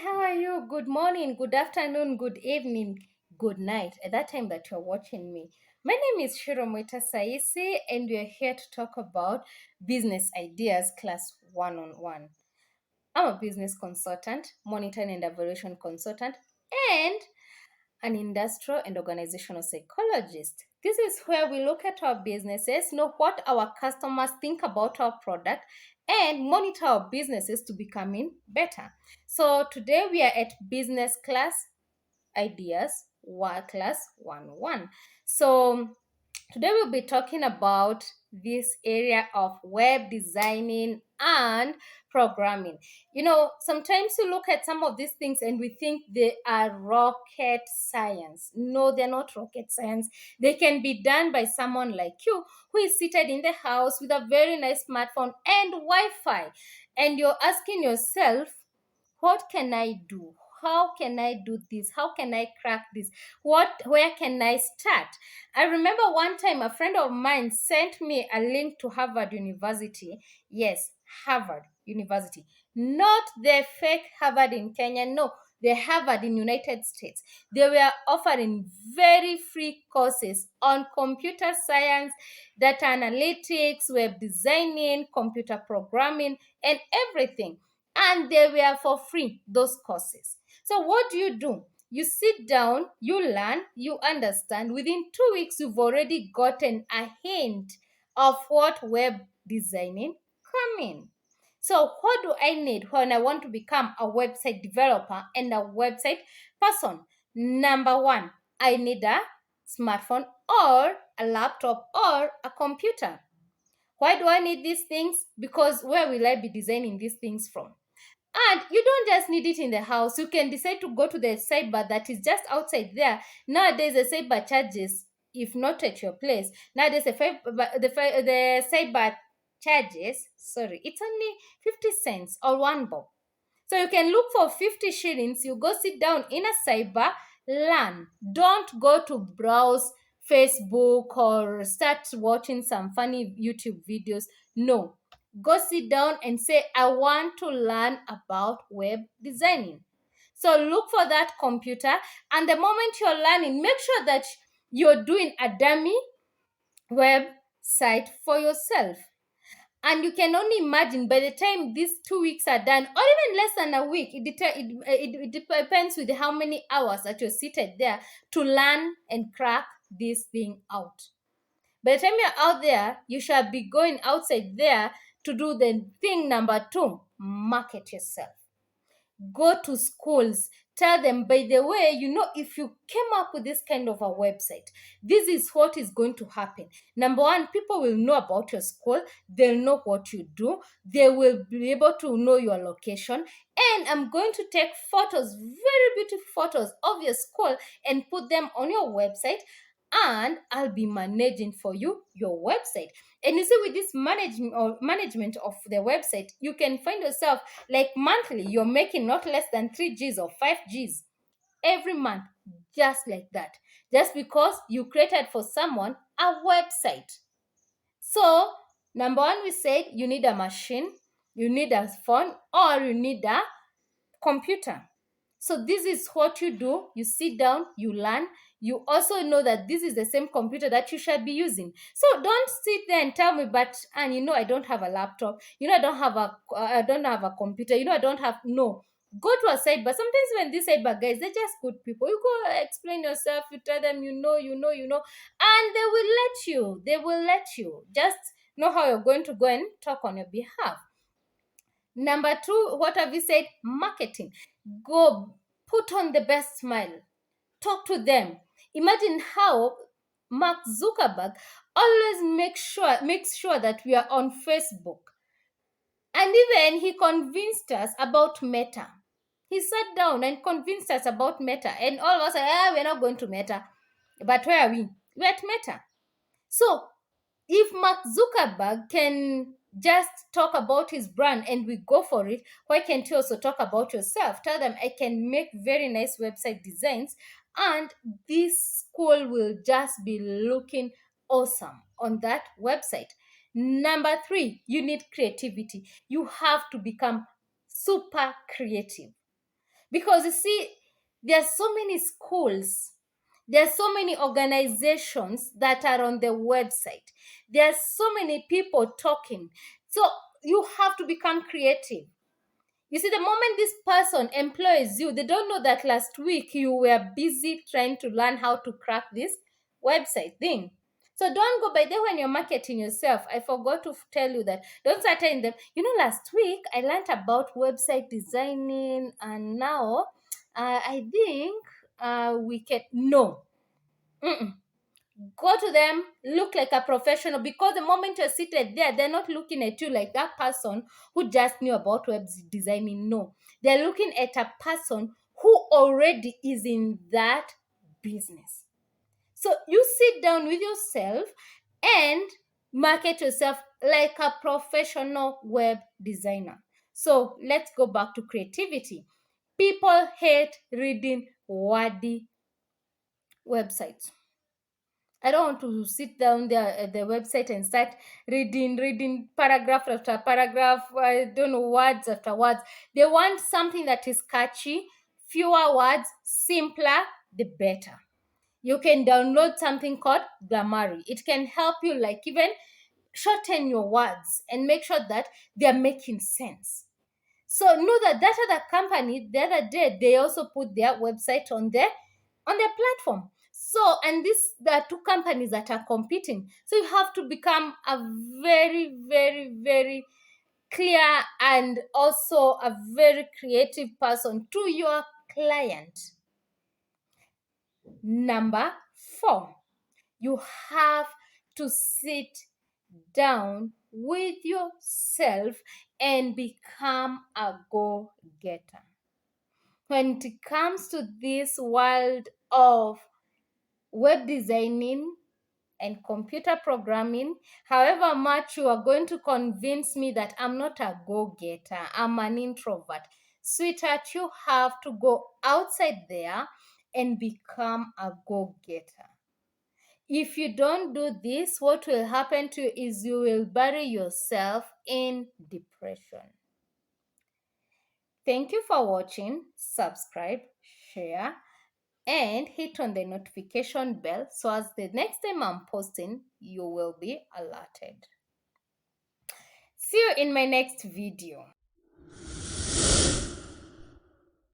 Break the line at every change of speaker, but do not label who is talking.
how are you? Good morning, good afternoon, good evening, good night at that time that you're watching me. My name is Muita-Saisi, and we're here to talk about business ideas class one on one. I'm a business consultant, monitoring and evaluation consultant, and an industrial and organizational psychologist. This is where we look at our businesses, know what our customers think about our product, and monitor our businesses to becoming better. So today we are at business class ideas, class 101. So today we'll be talking about this area of web designing and programming. Sometimes you look at some of these things and we think they are rocket science. No, they're not rocket science. They can be done by someone like you who is seated in the house with a very nice smartphone and Wi-Fi. And you're asking yourself, what can I do? How can I do this? How can I crack this? Where can I start? I remember one time a friend of mine sent me a link to Harvard University. Yes, Harvard University. Not the fake Harvard in Kenya. No, the Harvard in United States. They were offering very free courses on computer science, data analytics, web designing, computer programming, and everything, and they were for free, those courses. So what do? You sit down, you learn, you understand. Within 2 weeks, you've already gotten a hint of what web designing come in. So what do I need when I want to become a website developer and a website person? Number one, I need a smartphone or a laptop or a computer. Why do I need these things? Because where will I be designing these things from? And you don't just need it in the house. You can decide to go to the cyber that is just outside there. Nowadays, the cyber charges, if not at your place, nowadays the cyber charges, sorry, it's only 50 cents or 1 bob. So you can look for 50 shillings. You go sit down in a cyber, learn. Don't go to browse Facebook or start watching some funny YouTube videos. No, go sit down and say, I want to learn about web designing. So look for that computer, and the moment you're learning, make sure that you're doing a dummy website for yourself. And you can only imagine by the time these 2 weeks are done, or even less than a week, it depends with how many hours that you're seated there to learn and crack this thing out. By the time you're out there, you shall be going outside there to do the thing number two: market yourself. Go to schools, tell them, by the way, if you came up with this kind of a website, this is what is going to happen. Number one, people will know about your school, they'll know what you do, they will be able to know your location, and I'm going to take photos, very beautiful photos of your school, and put them on your website, and I'll be managing for you your website. And you see, with this management of the website, you can find yourself like monthly, you're making not less than 3 Gs or 5 Gs every month, just like that, just because you created for someone a website. So, number one, we said you need a machine, you need a phone, or you need a computer. So this is what you do. You sit down, you learn. You also know that this is the same computer that you shall be using. So don't sit there and tell me, but and I don't have a laptop. I don't have a computer. I don't have no. Go to a cyber. Sometimes when these cyber guys, they're just good people. You go explain yourself. You tell them and they will let you. They will let you. Just know how you're going to go and talk on your behalf. Number two, what have we said? Marketing. Go put on the best smile. Talk to them. Imagine how Mark Zuckerberg always makes sure that we are on Facebook. And even he convinced us about Meta. He sat down and convinced us about Meta. And all of us said, we're not going to Meta. But where are we? We're at Meta. So if Mark Zuckerberg can just talk about his brand and we go for it, why can't you also talk about yourself? Tell them, I can make very nice website designs, and this school will just be looking awesome on that website. Number three, you need creativity. You have to become super creative. Because you see, there are so many schools, there are so many organizations that are on the website, there are so many people talking. So you have to become creative. You see, the moment this person employs you, they don't know that last week you were busy trying to learn how to crack this website thing. So don't go by there when you're marketing yourself. I forgot to tell you that. Don't start telling them, last week I learned about website designing, and now I think we can. No. Mm-mm. Go to them, look like a professional, because the moment you're seated there, they're not looking at you like that person who just knew about web designing. No, they're looking at a person who already is in that business. So you sit down with yourself and market yourself like a professional web designer. So let's go back to creativity. People hate reading wordy websites. I don't want to sit down there at the website and start reading paragraph after paragraph. I don't know, words after words. They want something that is catchy, fewer words, simpler, the better. You can download something called glamory. It can help you, like, even shorten your words and make sure that they're making sense. So know that other company the other day, they also put their website on their platform. So, and this, there are two companies that are competing. So you have to become a very, very, very clear and also a very creative person to your client. Number 4, you have to sit down with yourself and become a go-getter. When it comes to this world of web designing and computer programming, however much you are going to convince me that I'm not a go-getter, I'm an introvert, sweetheart, you have to go outside there and become a go-getter. If you don't do this, what will happen to you is you will bury yourself in depression. Thank you for watching. Subscribe, share, and hit on the notification bell so as the next time I'm posting, you will be alerted. See you in my next video.